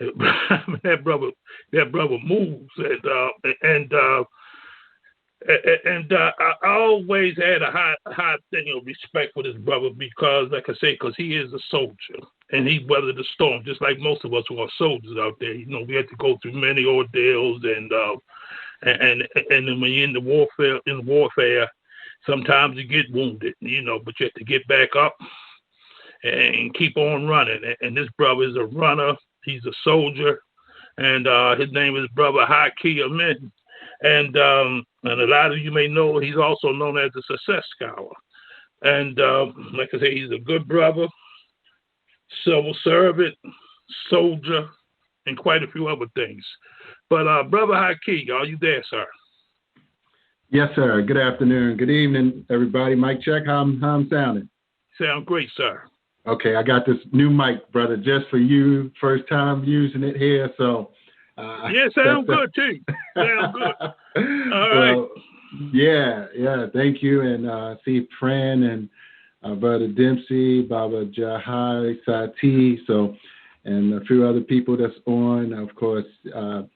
that brother moves, I always had a high thing of respect for this brother because, like I say, because he is a soldier and he weathered the storm just like most of us who are soldiers out there. You know, we had to go through many ordeals, and then when you're in the warfare, sometimes you get wounded, you know, but you have to get back up and keep on running. And this brother is a runner. He's a soldier, and his name is Brother Haki Amin. And a lot of you may know he's also known as the Success Scholar. And like I say, he's a good brother, civil servant, soldier, and quite a few other things. But Brother Haki, are you there, sir? Yes, sir. Good afternoon. Good evening, everybody. Mic check. How I'm sounding? Sound great, sir. Okay, I got this new mic, brother, just for you. First time using it here, so. Yeah, sound good too. Sound good. All right. Well, yeah. Thank you, and see Fran and Brother Dempsey, Baba Jahai, Sati, and a few other people that's on. Of course, the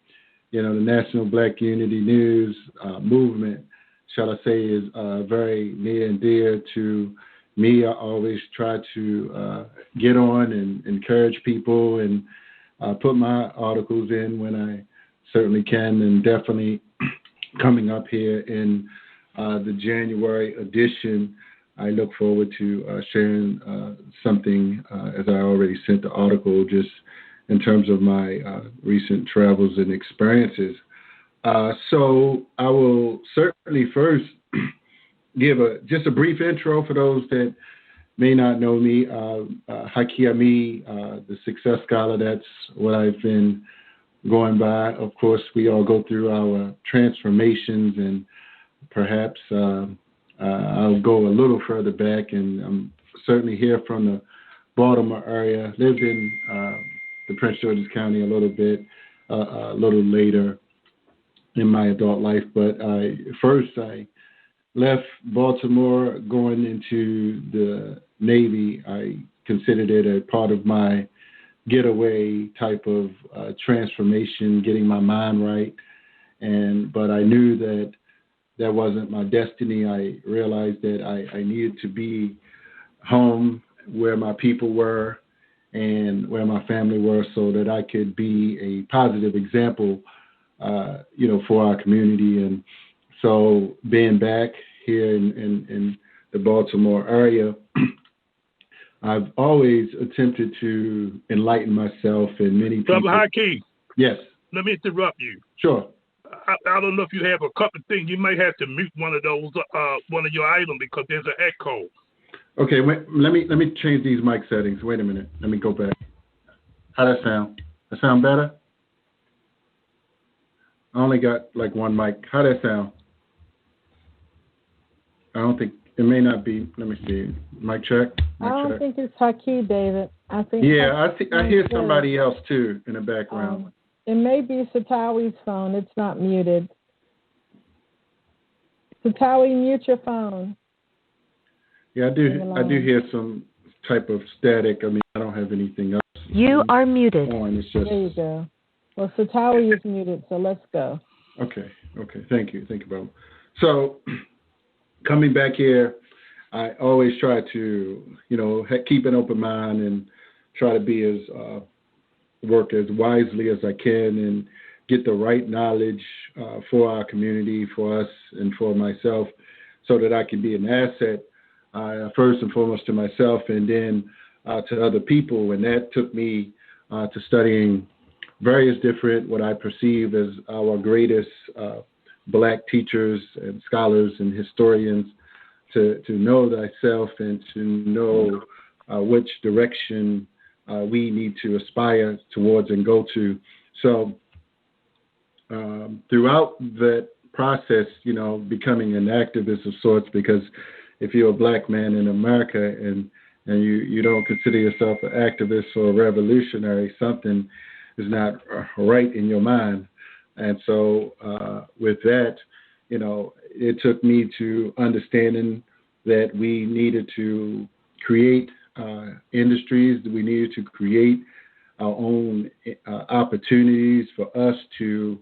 National Black Unity News movement, shall I say, is very near and dear to me. I always try to get on and encourage people and put my articles in when I certainly can, and definitely coming up here in the January edition, I look forward to sharing something, as I already sent the article, just in terms of my recent travels and experiences. So I will certainly first give just a brief intro for those that may not know me. Haki Ami, the Success Scholar, that's what I've been going by. Of course, we all go through our transformations, and perhaps I'll go a little further back, and I'm certainly here from the Baltimore area. Lived in the Prince George's County a little bit, a little later in my adult life. But first I left Baltimore going into the Navy. I considered it a part of my getaway type of transformation, getting my mind right. But I knew that wasn't my destiny. I realized that I needed to be home where my people were and where my family were, so that I could be a positive example, for our community. And so being back here in the Baltimore area, I've always attempted to enlighten myself and many people. Brother Haki. Yes. Let me interrupt you. Sure. I don't know if you have a couple of things. You may have to mute one of those, one of your items, because there's an echo. Okay, wait, let me change these mic settings. Wait a minute. Let me go back. How that sound? That sound better? I only got like one mic. How that sound? I don't think, it may not be. Let me see. Mic check. I don't think it's Haki, David. I think. Yeah, I hear somebody else too in the background. It may be Satawi's phone. It's not muted. Satawi, mute your phone. Yeah, I do hear some type of static. I mean, I don't have anything else. You are muted. It's just... There you go. Well, Satawi is muted, so let's go. Okay. Thank you, Bob. So, coming back here, I always try to, keep an open mind and try to be work as wisely as I can and get the right knowledge for our community, for us, and for myself, so that I can be an asset, first and foremost to myself, and then to other people. And that took me to studying various different, what I perceive as our greatest Black teachers and scholars and historians, to know thyself and to know which direction we need to aspire towards and go to. So throughout that process, becoming an activist of sorts, because if you're a Black man in America and you don't consider yourself an activist or a revolutionary, something is not right in your mind. And so with that, it took me to understanding that we needed to create industries, we needed to create our own opportunities for us to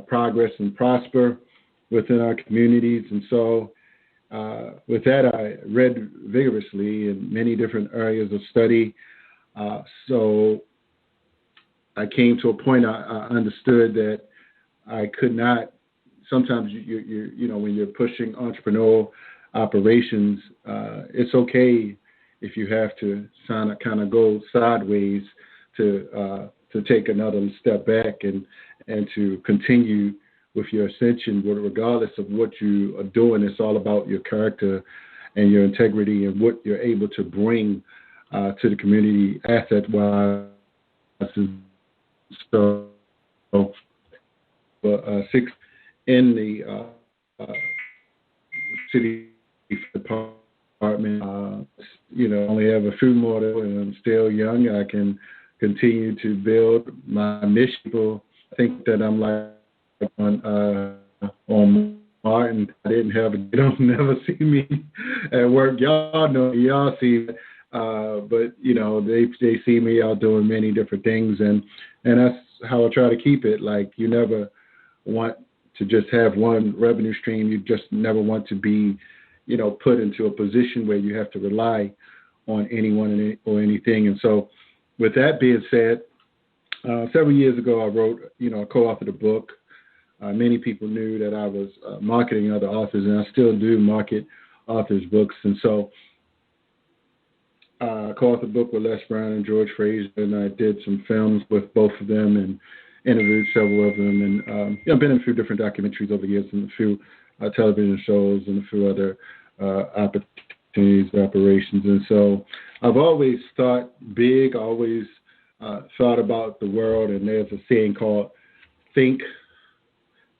progress and prosper within our communities. And so with that, I read vigorously in many different areas of study. So I came to a point I understood that I could not. Sometimes you know when you're pushing entrepreneurial operations, it's okay if you have to kind of go sideways to take another step back and to continue with your ascension. Regardless of what you are doing, it's all about your character and your integrity and what you're able to bring to the community asset-wise. So, 6 in the city department, you know, only have a few more, and I'm still young. I can continue to build my mission. I think that I'm like on Martin. I didn't have a, you don't never see me at work. Y'all know, y'all see, but you know, they see me out doing many different things, and that's how I try to keep it. Like, you never want to just have one revenue stream. You just never want to be, you know, put into a position where you have to rely on anyone or anything. And so with that being said, several years ago, I wrote, you know, I co-authored a book. Many people knew that I was marketing other authors, and I still do market authors' books. And so I co-authored a book with Les Brown and George Fraser, and I did some films with both of them and interviewed several of them. And I've been in a few different documentaries over the years and a few television shows and a few other opportunities, operations. And so I've always thought big, always thought about the world. And there's a saying called think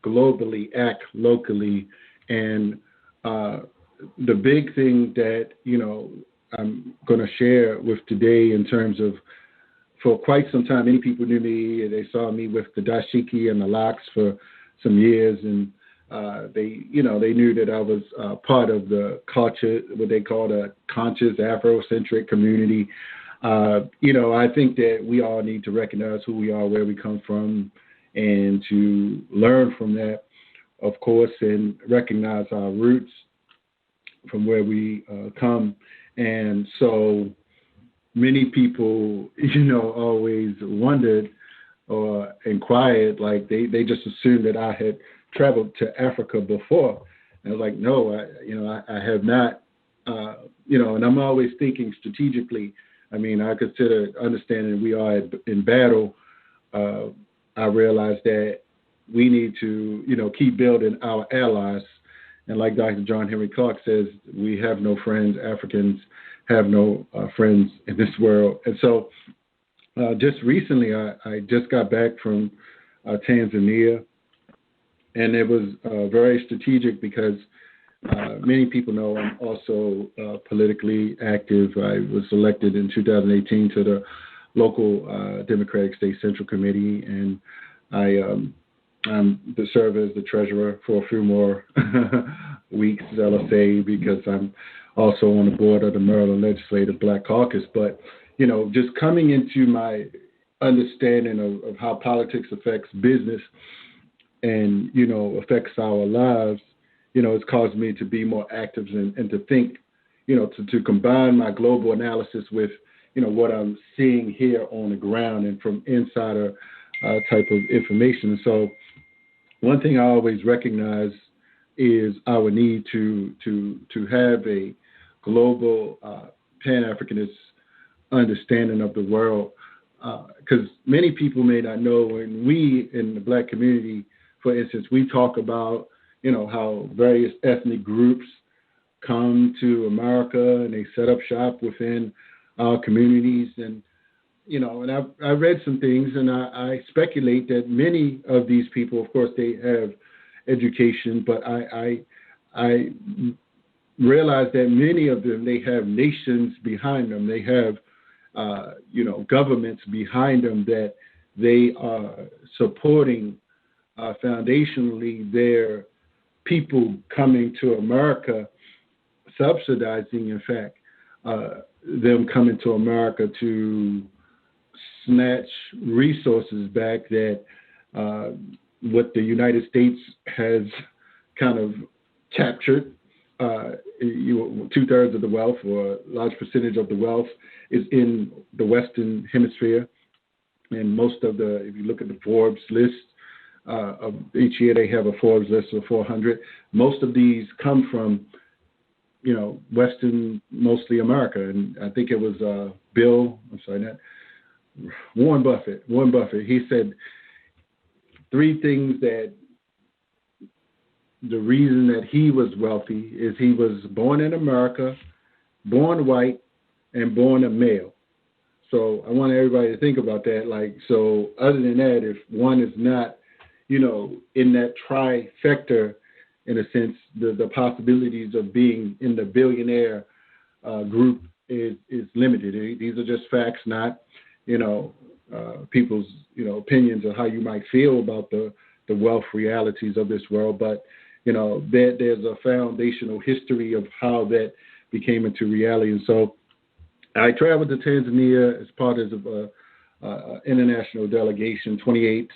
globally, act locally. And the big thing that, you know, I'm going to share with today in terms of, for quite some time, many people knew me. They saw me with the dashiki and the locks for some years, and they knew that I was part of the culture, what they call the conscious Afrocentric community. You know, I think that we all need to recognize who we are, where we come from, and to learn from that, of course, and recognize our roots from where we come. And so many people, you know, always wondered or inquired, like they just assumed that I had traveled to Africa before. And I was like, no, I have not, you know, and I'm always thinking strategically. I mean, I consider understanding we are in battle. I realize that we need to, you know, keep building our allies. And like Dr. John Henry Clark says, we have no friends. Africans have no friends in this world. And so just recently, I just got back from Tanzania, and it was very strategic because many people know I'm also politically active. I was elected in 2018 to the local Democratic State Central Committee, and I'm to serve as the treasurer for a few more weeks, I'll say, because I'm also on the board of the Maryland Legislative Black Caucus. But, you know, just coming into my understanding of how politics affects business and, you know, affects our lives, you know, it's caused me to be more active and to think, you know, to combine my global analysis with, you know, what I'm seeing here on the ground and from insider type of information. And so one thing I always recognize is our need to have a global Pan-Africanist understanding of the world, because many people may not know, when we in the Black community, for instance, we talk about, you know, how various ethnic groups come to America and they set up shop within our communities. And, you know, and I read some things, and I speculate that many of these people, of course, they have education, but I realize that many of them, they have nations behind them. They have, you know, governments behind them that they are supporting foundationally their people coming to America, subsidizing, in fact, them coming to America to snatch resources back that what the United States has kind of captured. 2/3 of the wealth, or a large percentage of the wealth, is in the Western Hemisphere. And most of if you look at the Forbes list, of each year they have a Forbes list of 400. Most of these come from, Western, mostly America. And I think it was Warren Buffett. Warren Buffett, he said 3 things that the reason that he was wealthy is he was born in America, born white, and born a male. So I want everybody to think about that. So other than that, if one is not, in that trifecta, in a sense, the possibilities of being in the billionaire group is limited. These are just facts, not, people's, opinions of how you might feel about the wealth realities of this world. But, there's a foundational history of how that became into reality. And so I traveled to Tanzania as part of an international delegation, 28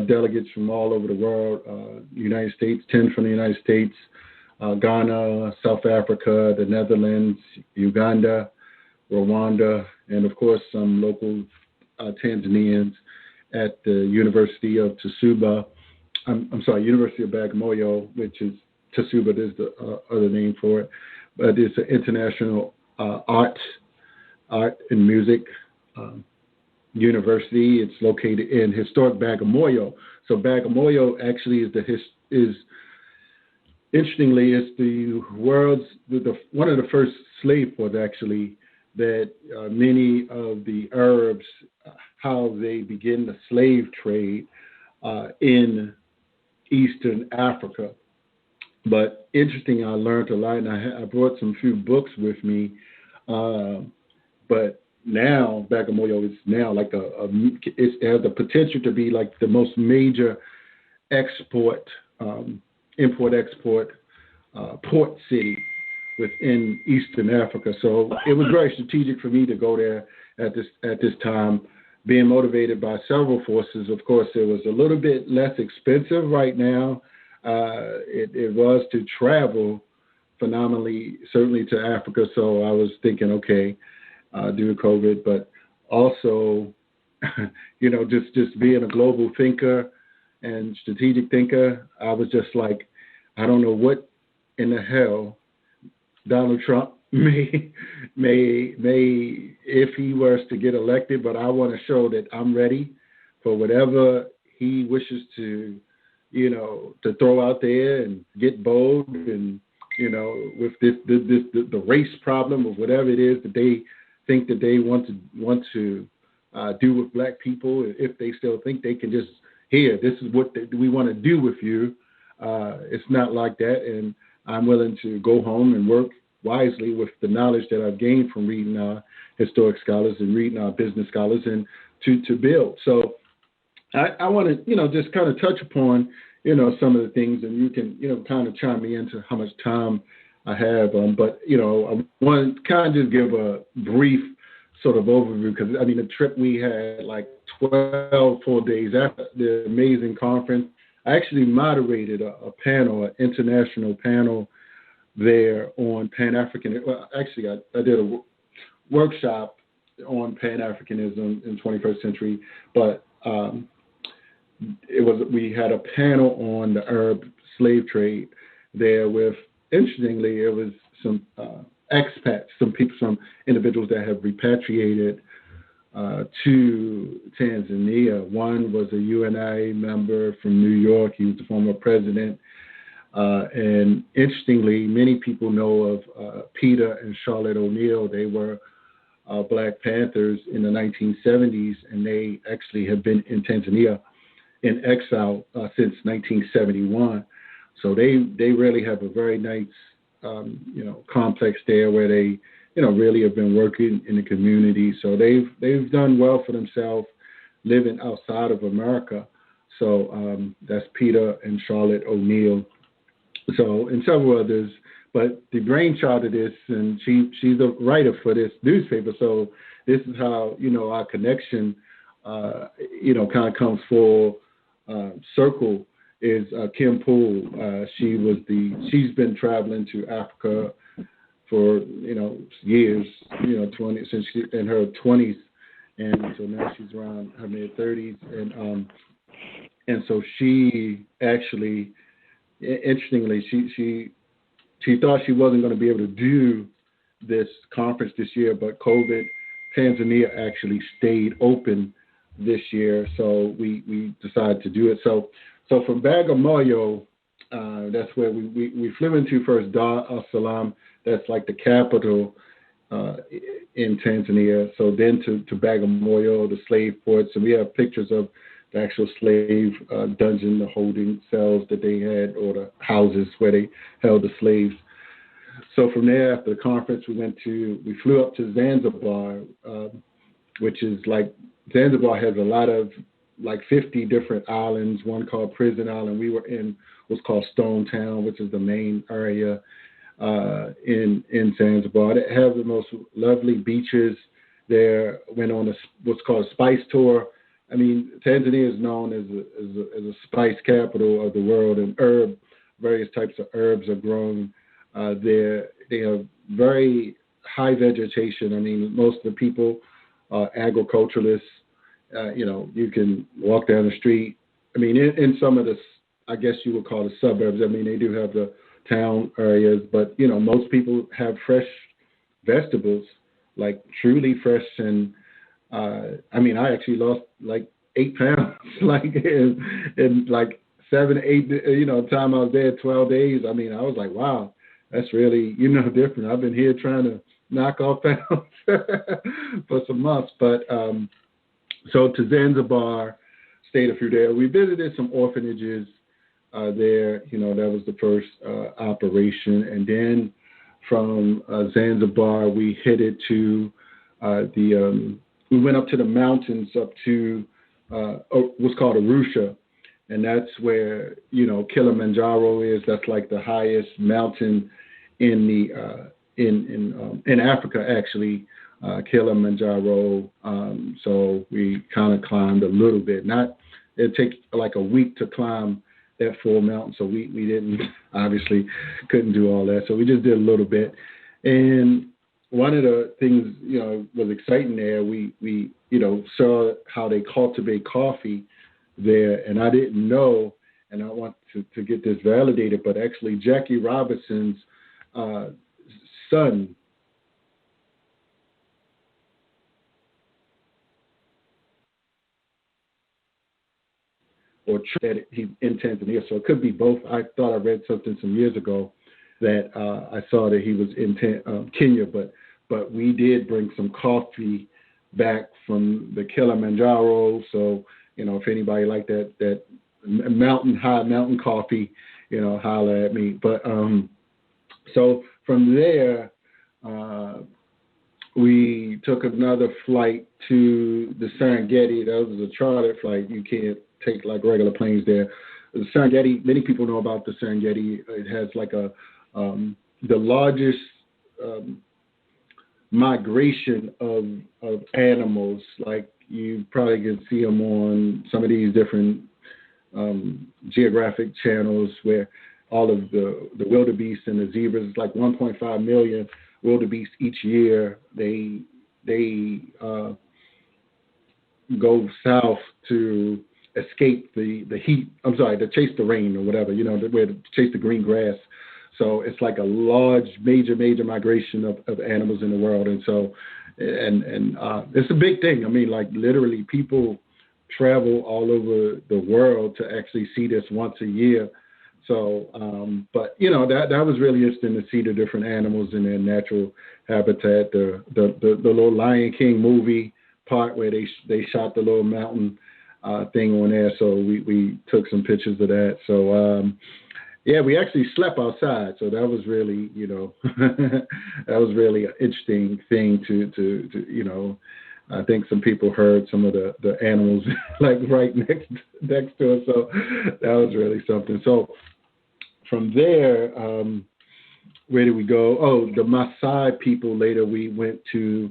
delegates from all over the world, United States, 10 from the United States, Ghana, South Africa, the Netherlands, Uganda, Rwanda, and of course some local Tanzanians at the University of University of Bagamoyo, which is Tasuba is the other name for it, but it's an international art and music university. It's located in historic Bagamoyo. So Bagamoyo actually is interestingly, it's the world's one of the first slave ports actually, that many of the Arabs, how they begin the slave trade in Eastern Africa. But interesting, I learned a lot, and I brought some few books with me. But now Bagamoyo is now like it has the potential to be like the most major import-export port city within Eastern Africa. So it was very strategic for me to go there at this time, being motivated by several forces. Of course, it was a little bit less expensive right now. It was to travel phenomenally, certainly to Africa. So I was thinking, okay, due to COVID, but also, just being a global thinker and strategic thinker, I was just like, I don't know what in the hell Donald Trump may, if he was to get elected, but I want to show that I'm ready for whatever he wishes to, to throw out there and get bold and, with the race problem or whatever it is that they think that they want to do with black people. If they still think they can just, this is what we want to do with you. It's not like that. And I'm willing to go home and work wisely with the knowledge that I've gained from reading our historic scholars and reading our business scholars and to build. So I want to, just kind of touch upon, some of the things, and you can, kind of chime me into how much time I have. But, I want to kind of just give a brief sort of overview, because, the trip we had like 12 full days after the amazing conference. I actually moderated a panel, an international panel there on Pan-African. Well, actually, I did a workshop on Pan-Africanism in 21st century, but we had a panel on the Arab slave trade there with, interestingly, it was some expats, some individuals that have repatriated to Tanzania. One was a UNI member from New York. He was the former president. And interestingly, many people know of Peter and Charlotte O'Neill. They were Black Panthers in the 1970s, and they actually have been in Tanzania in exile since 1971. So they really have a very nice, complex there where they, really have been working in the community. So they've done well for themselves living outside of America. So that's Peter and Charlotte O'Neill. So, and several others, but the brainchild of this, and she's a writer for this newspaper. So this is how, our connection, kind of comes full circle. Is Kim Poole. She's been traveling to Africa for years, 20 since she in her 20s, and so now she's around her mid 30s, and so she actually, interestingly, she thought she wasn't going to be able to do this conference this year, but Tanzania actually stayed open this year, so we decided to do it. So from Bagamoyo, that's where we flew into first Dar es Salaam. That's like the capital in Tanzania. So then to Bagamoyo, the slave ports, and we have pictures of the actual slave dungeon, the holding cells that they had, or the houses where they held the slaves. So from there, after the conference, we flew up to Zanzibar, which is like, Zanzibar has a lot of, like 50 different islands, one called Prison Island. We were in what's called Stone Town, which is the main area in Zanzibar. They have the most lovely beaches there. Went on what's called a spice tour. I mean, Tanzania is known as a spice capital of the world, and various types of herbs are grown there. They have very high vegetation. I mean, most of the people are agriculturalists. You can walk down the street. I mean, in some of the, I guess you would call the suburbs. I mean, they do have the town areas, but most people have fresh vegetables, like truly fresh. And I mean, I actually lost like 8 pounds, like in like 7, 8, time I was there, 12 days. I mean, I was like, wow, that's really, different. I've been here trying to knock off pounds for some months, but so to Zanzibar, stayed a few days. We visited some orphanages there. That was the first operation. And then from Zanzibar, we headed to we went up to the mountains, up to what's called Arusha. And that's where, Kilimanjaro is. That's like the highest mountain in Africa, actually. Kilimanjaro. So we kind of climbed a little bit. It takes like a week to climb that full mountain. So we didn't, obviously couldn't do all that. So we just did a little bit. And one of the things, was exciting there. We saw how they cultivate coffee there. And I didn't know, and I want to get this validated, but actually Jackie Robinson's son, or that he's in Tanzania, so it could be both. I thought I read something some years ago that I saw that he was in Kenya, but we did bring some coffee back from the Kilimanjaro. So if anybody like that mountain coffee, holler at me. But so from there, we took another flight to the Serengeti. That was a chartered flight. You can't take like regular planes there. The Serengeti, many people know about the Serengeti. It has like the largest migration of animals. Like you probably can see them on some of these different geographic channels where all of the wildebeest and the zebras, it's like 1.5 million wildebeest each year. They go south to escape the heat. I'm sorry, to chase the rain or whatever, where to chase the green grass. So it's like a large, major migration of animals in the world. And so, and it's a big thing. I mean, like literally people travel all over the world to actually see this once a year. So, but that was really interesting to see the different animals in their natural habitat. The little Lion King movie part where they shot the little mountain thing on there. So we took some pictures of that. So, yeah, we actually slept outside. So that was really, that was really an interesting thing to I think some people heard some of the animals like right next to us. So that was really something. So from there, where did we go? Oh, the Maasai people. Later, we went to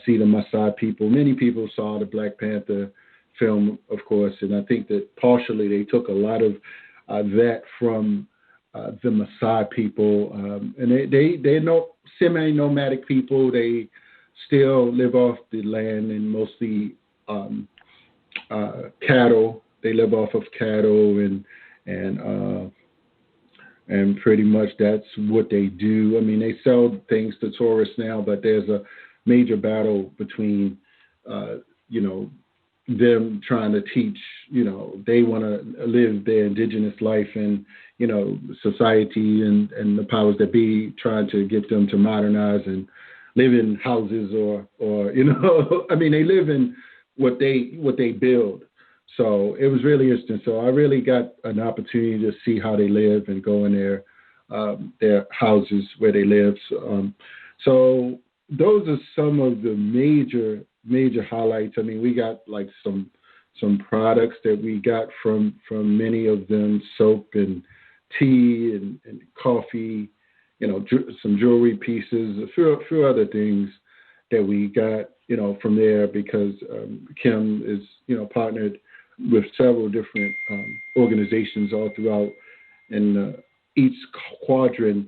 see the Maasai people. Many people saw the Black Panther film, of course, and I think that partially they took a lot of that from the Maasai people, and they're no semi-nomadic people. They still live off the land and mostly cattle. They live off of cattle and pretty much that's what they do. I mean, they sell things to tourists now, but there's a major battle between, them trying to teach, they want to live their indigenous life and, society and the powers that be trying to get them to modernize and live in houses or I mean, they live in what they build. So it was really interesting. So I really got an opportunity to see how they live and go in their houses where they live. So those are some of the major highlights. I mean, we got like some products that we got from many of them: soap and tea and coffee. Some jewelry pieces, a few other things that we got, from there because Kim is, partnered with several different organizations all throughout in each quadrant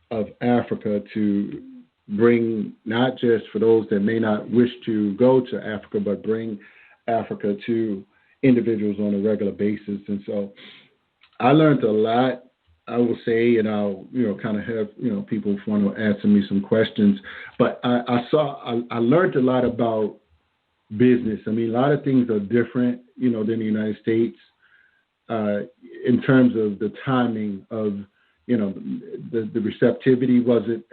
of Africa to bring, not just for those that may not wish to go to Africa, but bring Africa to individuals on a regular basis. And so I learned a lot, I will say, and I'll, kind of have, people want to answer me some questions, but I learned a lot about business. I mean, a lot of things are different, than the United States in terms of the timing of, the receptivity wasn't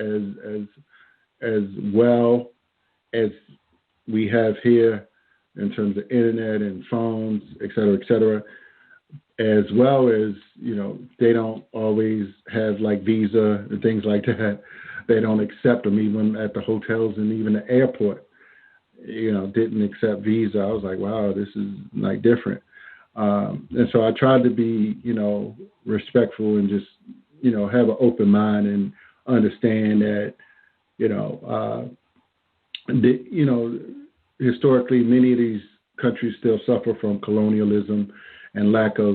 as well as we have here in terms of internet and phones, et cetera, as well as, they don't always have like Visa and things like that. They don't accept them even at the hotels and even the airport, didn't accept Visa. I was like, wow, this is like different. And so I tried to be, respectful and just, have an open mind and understand that, historically, many of these countries still suffer from colonialism and lack of,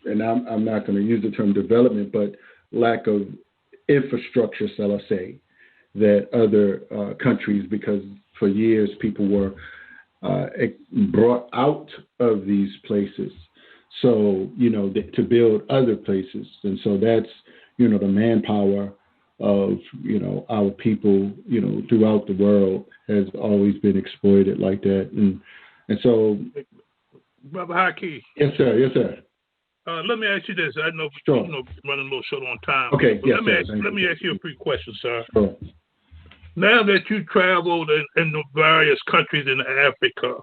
and I'm not going to use the term development, but lack of infrastructure, shall I say, that other countries, because for years people were brought out of these places, so, to build other places. And so that's, the manpower of, our people, throughout the world has always been exploited like that. And so. Brother Haki. Yes, sir. Let me ask you this. I know sure. Running a little short on time. Okay, yes, let me ask you a few questions, sir. Sure. Now that you traveled in the various countries in Africa,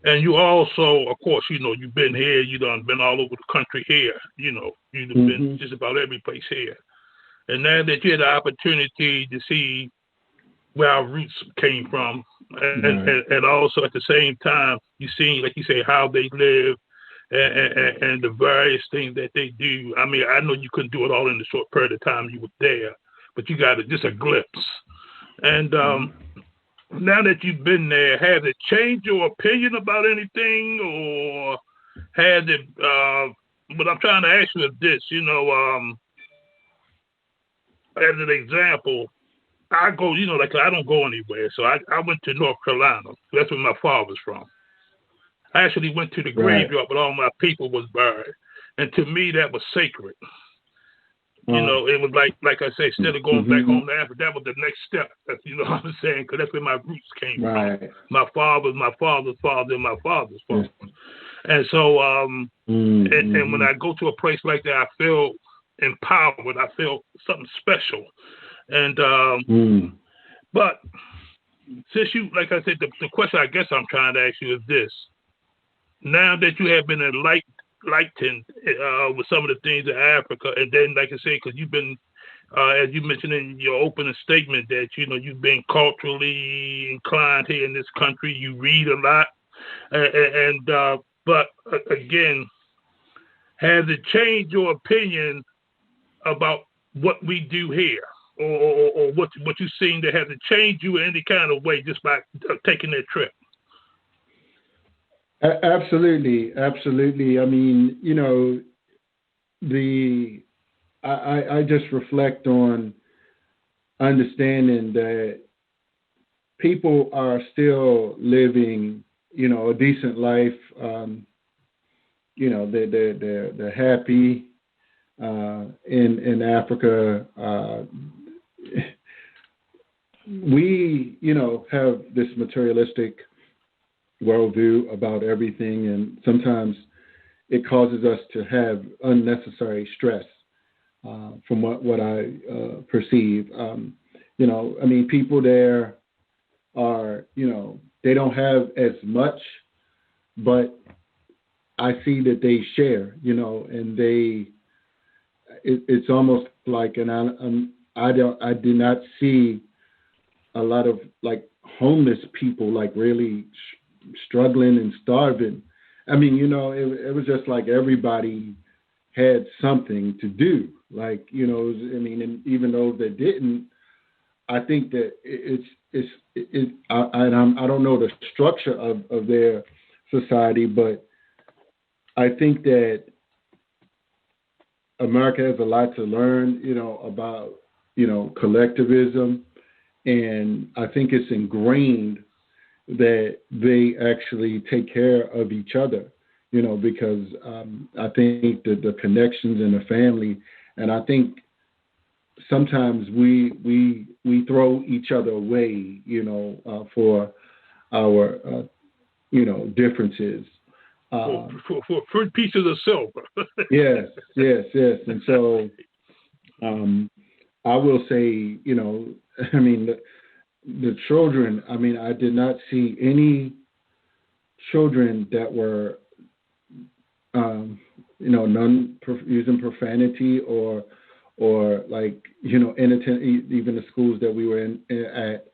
and you also, of course, you've been here, you done been all over the country here, you've been just about every place here. And now that you had the opportunity to see where our roots came from, and also at the same time, you see, like you say, how they live and the various things that they do. I mean, I know you couldn't do it all in the short period of time you were there, but you got just a glimpse. And now that you've been there, has it changed your opinion about anything, or has it? What I'm trying to ask you is this: as an example, I go, like I don't go anywhere. So I went to North Carolina. That's where my father's from. I actually went to the graveyard where all my people was buried, and to me that was sacred. It was like I say, instead of going back home to Africa, that was the next step. You know what I'm saying? Because that's where my roots came from. My father's father, and my father's father. And so, and when I go to a place like that, I feel empowered. I feel something special. And but since you, like I said, the question I guess I'm trying to ask you is this: now that you have been enlightened with some of the things in Africa, and then, like I say, because you've been, as you mentioned in your opening statement, that you've been culturally inclined here in this country. You read a lot, but again, has it changed your opinion about what we do here, or what you've seen that hasn't changed you in any kind of way just by taking that trip? Absolutely, absolutely. I mean, I just reflect on understanding that people are still living, a decent life. They're happy in Africa. We, have this materialistic worldview about everything, and sometimes it causes us to have unnecessary stress. From what I perceive, people there are, they don't have as much, but I see that they share, and it's almost like, and I did not see a lot of like homeless people like really struggling and starving. I mean, it was just like everybody had something to do. Like, and even though they didn't, I think that I don't know the structure of their society, but I think that America has a lot to learn, about, collectivism. And I think it's ingrained that they actually take care of each other, because I think that the connections in the family, and I think sometimes we throw each other away, for our, differences. For pieces of silver. Yes. And so I will say, the children, I did not see any children that were, none using profanity or like, even the schools that we were in at,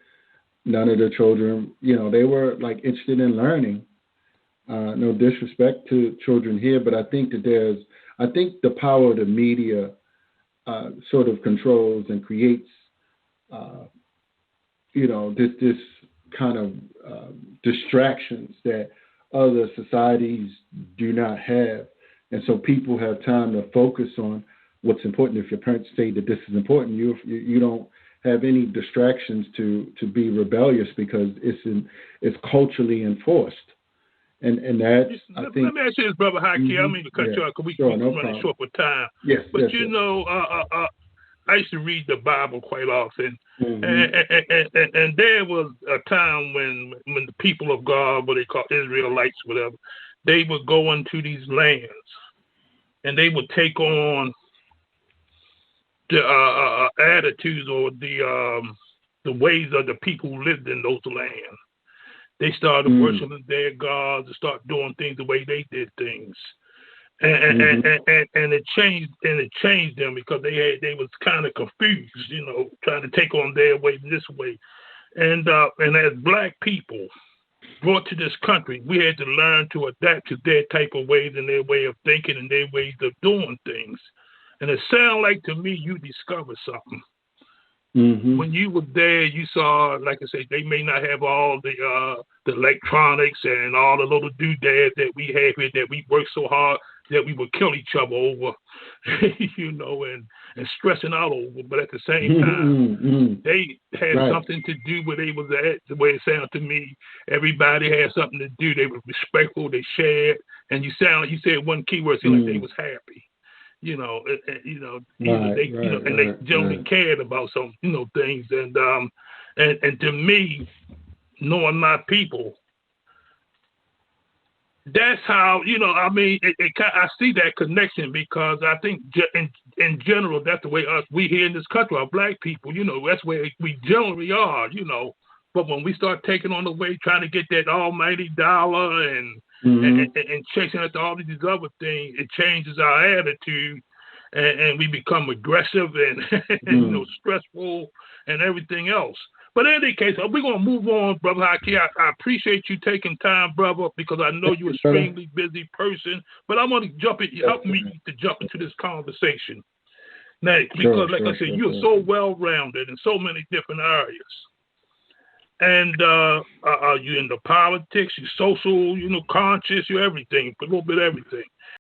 none of the children, they were like interested in learning. No disrespect to children here, but I think that the power of the media sort of controls and creates, this kind of distractions that other societies do not have. And so people have time to focus on what's important. If your parents say that this is important, you don't have any distractions to be rebellious because it's culturally enforced. And that, I think. Let me ask you this, Brother Haki. I mean to cut you off because we're running short with time. Yes. But yes. I used to read the Bible quite often, Mm-hmm. and there was a time when the people of God, what they call Israelites, whatever, they would go into these lands, and they would take on the attitudes or the ways of the people who lived in those lands. They started worshiping their gods and start doing things the way they did things. And it changed them because they was kind of confused, trying to take on their way this way. And as Black people brought to this country, we had to learn to adapt to their type of ways and their way of thinking and their ways of doing things. And it sounded like to me you discovered something. Mm-hmm. When you were there, you saw, like I say, they may not have all the electronics and all the little doodads that we have here that we work so hard that we would kill each other over, and stressing out over. But at the same time, they had something to do where they was at. The way it sounded to me, everybody had something to do. They were respectful. They shared, and you said one key word. Like they was happy. They generally cared about some, things, and to me, knowing my people, that's how, I see that connection because I think in general, that's the way we here in this country, our Black people, that's where we generally are, but when we start taking on the way, trying to get that almighty dollar and chasing after all these other things, it changes our attitude and we become aggressive and stressful and everything else. But in any case, we're going to move on, Brother Haki. I appreciate you taking time, brother, because I know you're an extremely busy person. But I want to help me to jump into this conversation. Now, because like I said, you're so well-rounded in so many different areas. And are you into politics? You social, conscious, you everything, a little bit of everything.